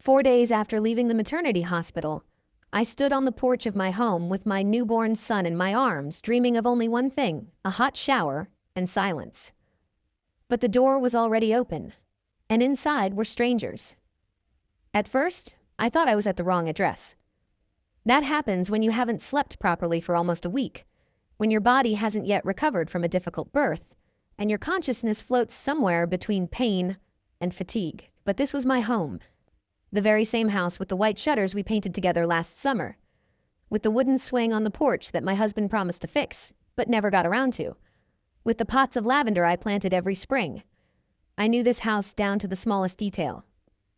4 days after leaving the maternity hospital, I stood on the porch of my home with my newborn son in my arms, dreaming of only one thing: a hot shower and silence. But the door was already open, and inside were strangers. At first, I thought I was at the wrong address. That happens when you haven't slept properly for almost a week, when your body hasn't yet recovered from a difficult birth, and your consciousness floats somewhere between pain and fatigue. But this was my home. The very same house with the white shutters we painted together last summer, with the wooden swing on the porch that my husband promised to fix, but never got around to, with the pots of lavender I planted every spring. I knew this house down to the smallest detail,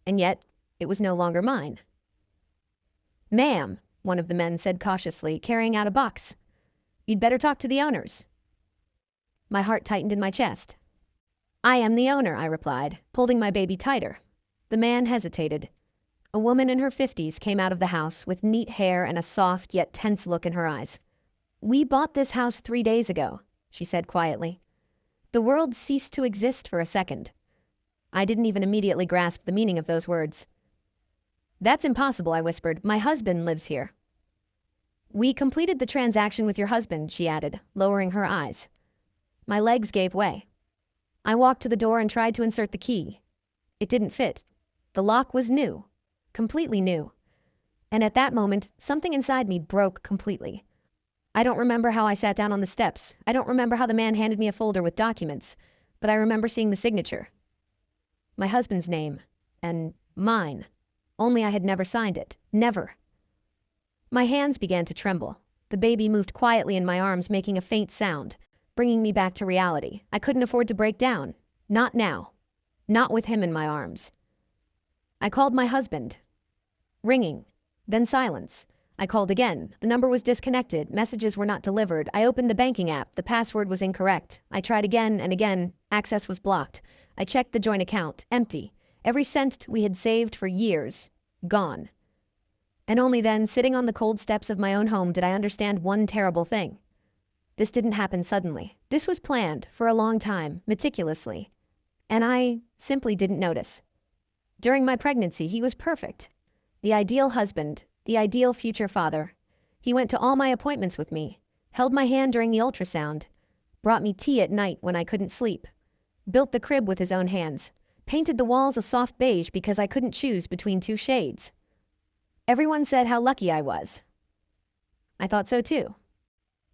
and yet it was no longer mine. "Ma'am," one of the men said cautiously, carrying out a box. "You'd better talk to the owners." My heart tightened in my chest. "I am the owner," I replied, holding my baby tighter. The man hesitated. A woman in her 50s came out of the house with neat hair and a soft yet tense look in her eyes. "We bought this house 3 days ago," she said quietly. The world ceased to exist for a second. I didn't even immediately grasp the meaning of those words. "That's impossible," I whispered. "My husband lives here." "We completed the transaction with your husband," she added, lowering her eyes. My legs gave way. I walked to the door and tried to insert the key. It didn't fit. The lock was new, completely new. And at that moment, something inside me broke completely. I don't remember how I sat down on the steps. I don't remember how the man handed me a folder with documents, but I remember seeing the signature. My husband's name, and mine. Only I had never signed it. Never. My hands began to tremble. The baby moved quietly in my arms, making a faint sound, bringing me back to reality. I couldn't afford to break down. Not now. Not with him in my arms. I called my husband. Ringing. Then silence. I called again. The number was disconnected. Messages were not delivered. I opened the banking app. The password was incorrect. I tried again and again. Access was blocked. I checked the joint account. Empty. Every cent we had saved for years. Gone. And only then, sitting on the cold steps of my own home, did I understand one terrible thing. This didn't happen suddenly. This was planned for a long time, meticulously. And I simply didn't notice. During my pregnancy, he was perfect. The ideal husband, the ideal future father. He went to all my appointments with me, held my hand during the ultrasound, brought me tea at night when I couldn't sleep, built the crib with his own hands, painted the walls a soft beige because I couldn't choose between 2 shades. Everyone said how lucky I was. I thought so too.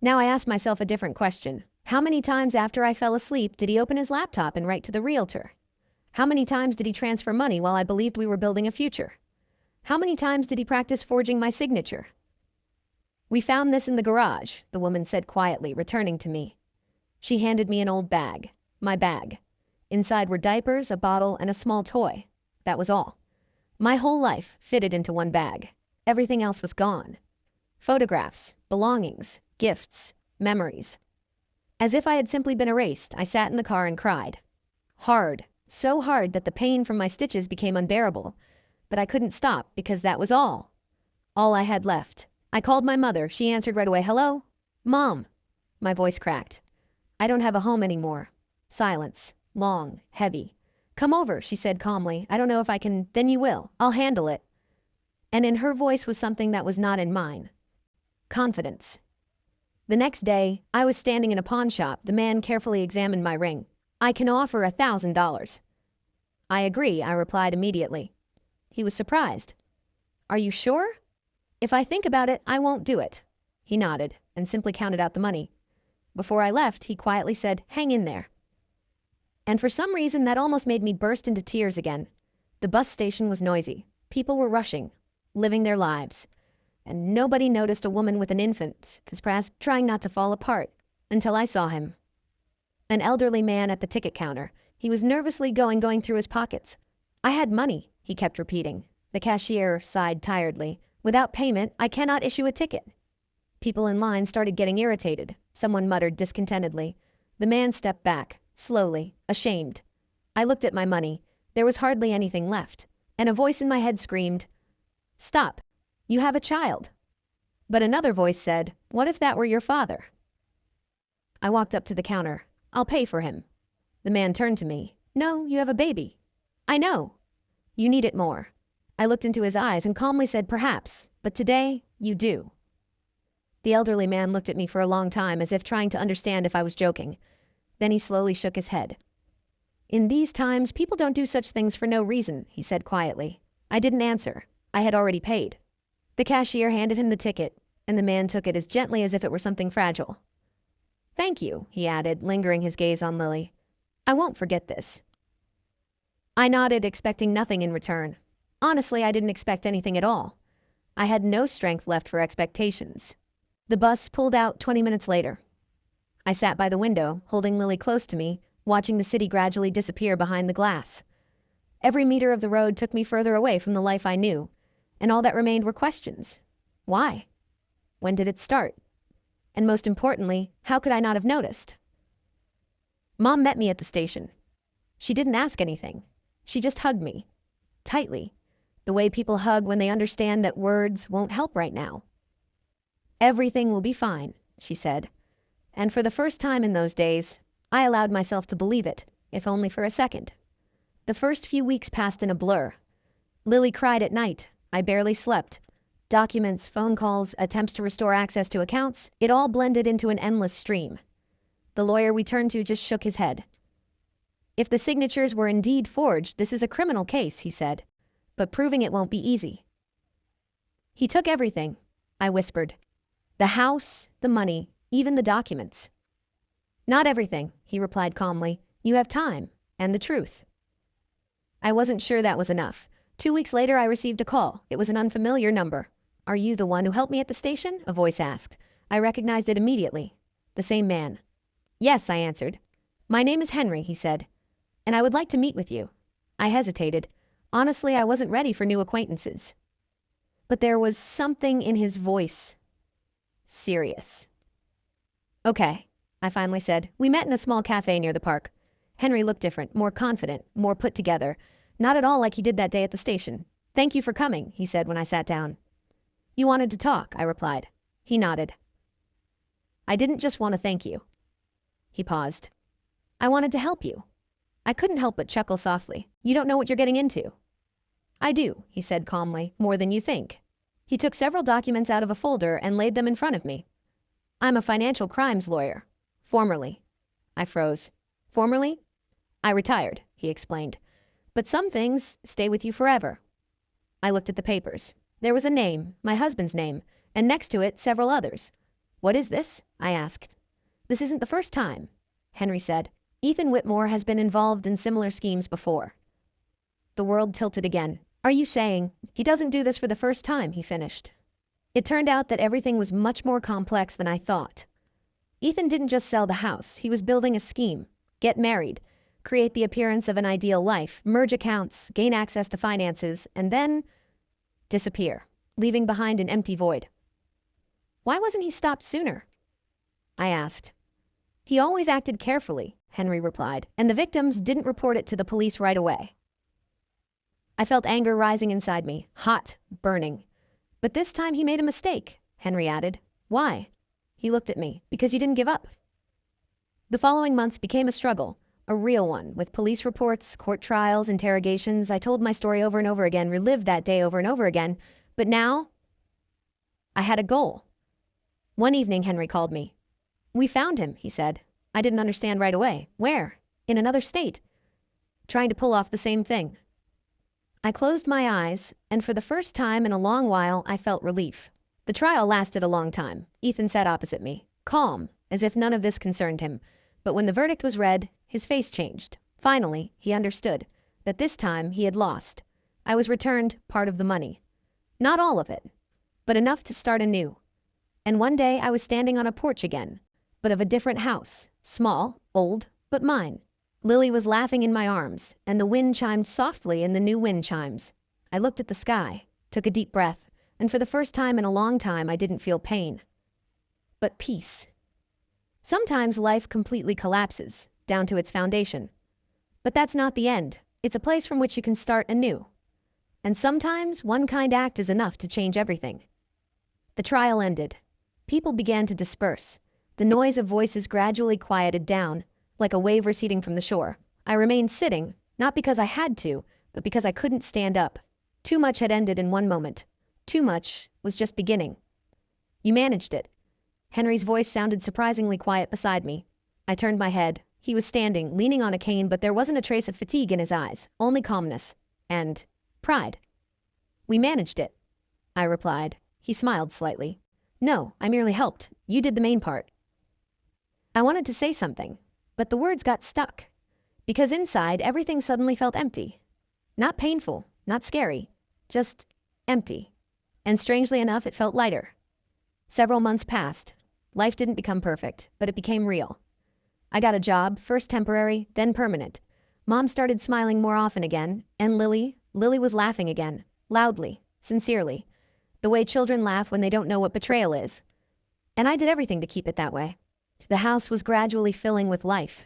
Now I ask myself a different question. How many times after I fell asleep did he open his laptop and write to the realtor? How many times did he transfer money while I believed we were building a future? How many times did he practice forging my signature? "We found this in the garage," the woman said quietly, returning to me. She handed me an old bag. My bag. Inside were diapers, a bottle, and a small toy. That was all. My whole life fitted into one bag. Everything else was gone. Photographs, belongings, gifts, memories. As if I had simply been erased, I sat in the car and cried. Hard, so hard that the pain from my stitches became unbearable. But I couldn't stop because that was all I had left. I called my mother. She answered right away. "Hello? Mom." My voice cracked. "I don't have a home anymore." Silence. Long, heavy. "Come over," she said calmly. "I don't know if I can." "Then you will. I'll handle it." And in her voice was something that was not in mine. Confidence. The next day, I was standing in a pawn shop. The man carefully examined my ring. "I can offer $1,000. "I agree," I replied immediately. He was surprised. "Are you sure?" "If I think about it, I won't do it." He nodded and simply counted out the money. Before I left, he quietly said, "Hang in there." And for some reason, that almost made me burst into tears again. The bus station was noisy. People were rushing, living their lives. And nobody noticed a woman with an infant, perhaps trying not to fall apart, until I saw him. An elderly man at the ticket counter. He was nervously going through his pockets. "I had money," he kept repeating. The cashier sighed tiredly. "Without payment, I cannot issue a ticket." People in line started getting irritated. Someone muttered discontentedly. The man stepped back, slowly, ashamed. I looked at my money. There was hardly anything left. And a voice in my head screamed, "Stop. You have a child." But another voice said, "What if that were your father?" I walked up to the counter. "I'll pay for him." The man turned to me. "No, you have a baby." "I know. You need it more." I looked into his eyes and calmly said, "Perhaps, but today, you do." The elderly man looked at me for a long time as if trying to understand if I was joking. Then he slowly shook his head. "In these times, people don't do such things for no reason," he said quietly. I didn't answer. I had already paid. The cashier handed him the ticket, and the man took it as gently as if it were something fragile. "Thank you," he added, lingering his gaze on Lily. "I won't forget this." I nodded, expecting nothing in return. Honestly, I didn't expect anything at all. I had no strength left for expectations. The bus pulled out 20 minutes later. I sat by the window, holding Lily close to me, watching the city gradually disappear behind the glass. Every meter of the road took me further away from the life I knew, and all that remained were questions. Why? When did it start? And most importantly, how could I not have noticed? Mom met me at the station. She didn't ask anything. She just hugged me. Tightly. The way people hug when they understand that words won't help right now. "Everything will be fine," she said. And for the first time in those days, I allowed myself to believe it, if only for a second. The first few weeks passed in a blur. Lily cried at night. I barely slept. Documents, phone calls, attempts to restore access to accounts, it all blended into an endless stream. The lawyer we turned to just shook his head. "If the signatures were indeed forged, this is a criminal case," he said. "But proving it won't be easy." "He took everything," I whispered. "The house, the money, even the documents." "Not everything," he replied calmly. "You have time, and the truth." I wasn't sure that was enough. 2 weeks later, I received a call. It was an unfamiliar number. "Are you the one who helped me at the station?" a voice asked. I recognized it immediately. The same man. "Yes," I answered. "My name is Henry," he said, "and I would like to meet with you." I hesitated. Honestly, I wasn't ready for new acquaintances. But there was something in his voice. Serious. "Okay," I finally said. We met in a small cafe near the park. Henry looked different, more confident, more put together. Not at all like he did that day at the station. "Thank you for coming," he said when I sat down. "You wanted to talk," I replied. He nodded. "I didn't just want to thank you." He paused. "I wanted to help you." I couldn't help but chuckle softly. "You don't know what you're getting into." "I do," he said calmly, "more than you think." He took several documents out of a folder and laid them in front of me. "I'm a financial crimes lawyer. Formerly." I froze. "Formerly?" "I retired," he explained. "But some things stay with you forever." I looked at the papers. There was a name, my husband's name, and next to it several others. "What is this?" I asked. "This isn't the first time," Henry said. "Ethan Whitmore has been involved in similar schemes before." The world tilted again. "Are you saying he doesn't do this for the first time?" he finished. It turned out that everything was much more complex than I thought. Ethan didn't just sell the house. He was building a scheme. Get married, create the appearance of an ideal life, merge accounts, gain access to finances, and then disappear, leaving behind an empty void. "Why wasn't he stopped sooner?" I asked. "He always acted carefully," Henry replied, "and the victims didn't report it to the police right away." I felt anger rising inside me, hot, burning. "But this time he made a mistake," Henry added. "Why?" He looked at me. "Because you didn't give up." The following months became a struggle, a real one, with police reports, court trials, interrogations. I told my story over and over again, relived that day over and over again. But now, I had a goal. One evening, Henry called me. "We found him," he said. I didn't understand right away. "Where?" "In another state." Trying to pull off the same thing. I closed my eyes, and for the first time in a long while, I felt relief. The trial lasted a long time. Ethan sat opposite me, calm, as if none of this concerned him. But when the verdict was read, his face changed. Finally, he understood that this time he had lost. I was returned part of the money. Not all of it, but enough to start anew. And one day I was standing on a porch again, but of a different house, small, old, but mine. Lily was laughing in my arms, and the wind chimed softly in the new wind chimes. I looked at the sky, took a deep breath, and for the first time in a long time I didn't feel pain, but peace. Sometimes life completely collapses, down to its foundation. But that's not the end. It's a place from which you can start anew. And sometimes one kind act is enough to change everything. The trial ended. People began to disperse. The noise of voices gradually quieted down, like a wave receding from the shore. I remained sitting, not because I had to, but because I couldn't stand up. Too much had ended in one moment. Too much was just beginning. You managed it. Henry's voice sounded surprisingly quiet beside me. I turned my head. He was standing, leaning on a cane, but there wasn't a trace of fatigue in his eyes, only calmness. And pride. We managed it, I replied. He smiled slightly. No, I merely helped. You did the main part. I wanted to say something, but the words got stuck. Because inside, everything suddenly felt empty. Not painful, not scary, just empty. And strangely enough, it felt lighter. Several months passed. Life didn't become perfect, but it became real. I got a job, first temporary, then permanent. Mom started smiling more often again, and Lily was laughing again, loudly, sincerely, the way children laugh when they don't know what betrayal is. And I did everything to keep it that way. The house was gradually filling with life.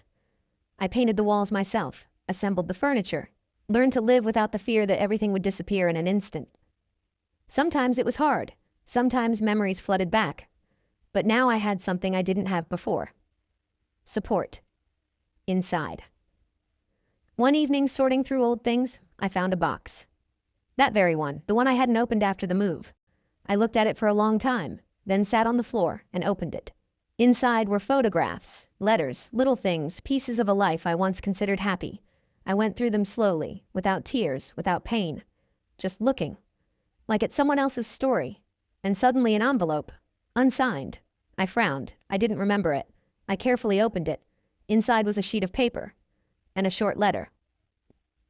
I painted the walls myself, assembled the furniture, learned to live without the fear that everything would disappear in an instant. Sometimes it was hard, sometimes memories flooded back. But now I had something I didn't have before. Support. Inside. One evening, sorting through old things, I found a box. That very one, the one I hadn't opened after the move. I looked at it for a long time, then sat on the floor and opened it. Inside were photographs, letters, little things, pieces of a life I once considered happy. I went through them slowly, without tears, without pain, just looking, like at someone else's story. And suddenly an envelope, unsigned. I frowned. I didn't remember it. I carefully opened it. Inside was a sheet of paper and a short letter.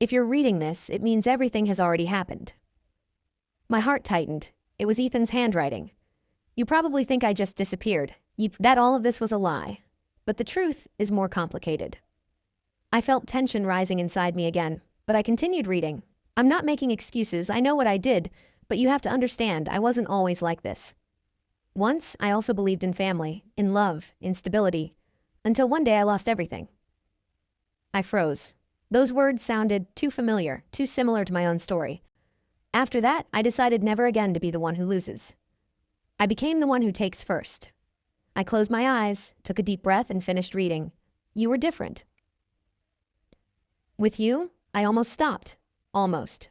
If you're reading this, it means everything has already happened. My heart tightened. It was Ethan's handwriting. You probably think I just disappeared, that all of this was a lie. But the truth is more complicated. I felt tension rising inside me again, but I continued reading. I'm not making excuses, I know what I did, but you have to understand I wasn't always like this. Once, I also believed in family, in love, in stability, until one day I lost everything. I froze. Those words sounded too familiar, too similar to my own story. After that, I decided never again to be the one who loses. I became the one who takes first. I closed my eyes, took a deep breath, and finished reading. You were different. With you, I almost stopped. Almost.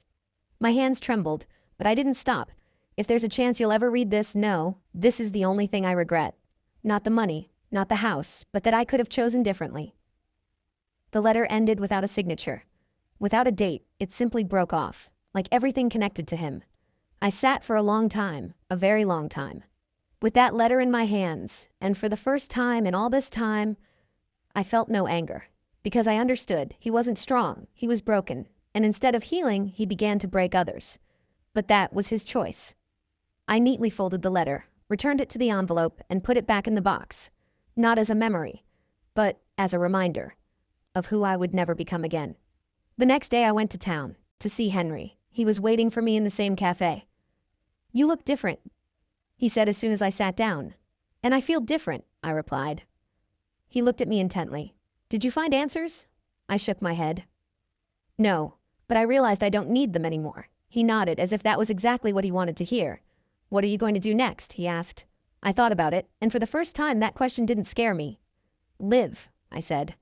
My hands trembled, but I didn't stop. If there's a chance you'll ever read this, know, this is the only thing I regret. Not the money, not the house, but that I could have chosen differently. The letter ended without a signature. Without a date, it simply broke off, like everything connected to him. I sat for a long time, a very long time, with that letter in my hands, and for the first time in all this time, I felt no anger. Because I understood, he wasn't strong, he was broken, and instead of healing, he began to break others. But that was his choice. I neatly folded the letter, returned it to the envelope, and put it back in the box, not as a memory, but as a reminder of who I would never become again. The next day I went to town, to see Henry. He was waiting for me in the same cafe. You look different, he said as soon as I sat down. And I feel different, I replied. He looked at me intently. Did you find answers? I shook my head. No, but I realized I don't need them anymore. He nodded as if that was exactly what he wanted to hear. What are you going to do next? He asked. I thought about it, and for the first time that question didn't scare me. Live, I said.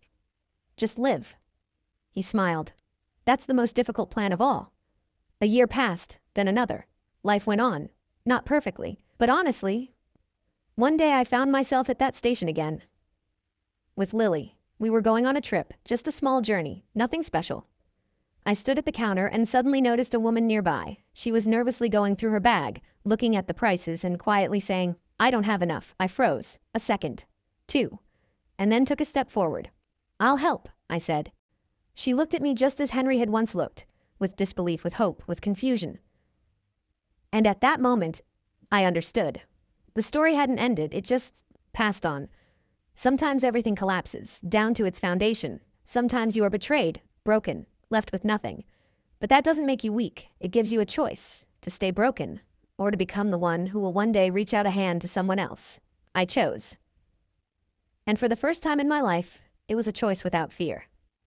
Just live. He smiled. That's the most difficult plan of all. A year passed, then another. Life went on. Not perfectly, but honestly. One day I found myself at that station again. With Lily. We were going on a trip, just a small journey, nothing special. I stood at the counter and suddenly noticed a woman nearby. She was nervously going through her bag, looking at the prices and quietly saying, I don't have enough. I froze. A second. 2. And then took a step forward. I'll help, I said. She looked at me just as Henry had once looked, with disbelief, with hope, with confusion. And at that moment, I understood. The story hadn't ended, it just passed on. Sometimes everything collapses, down to its foundation. Sometimes you are betrayed, broken, left with nothing. But that doesn't make you weak. It gives you a choice, to stay broken, or to become the one who will one day reach out a hand to someone else. I chose. And for the first time in my life, it was a choice without fear.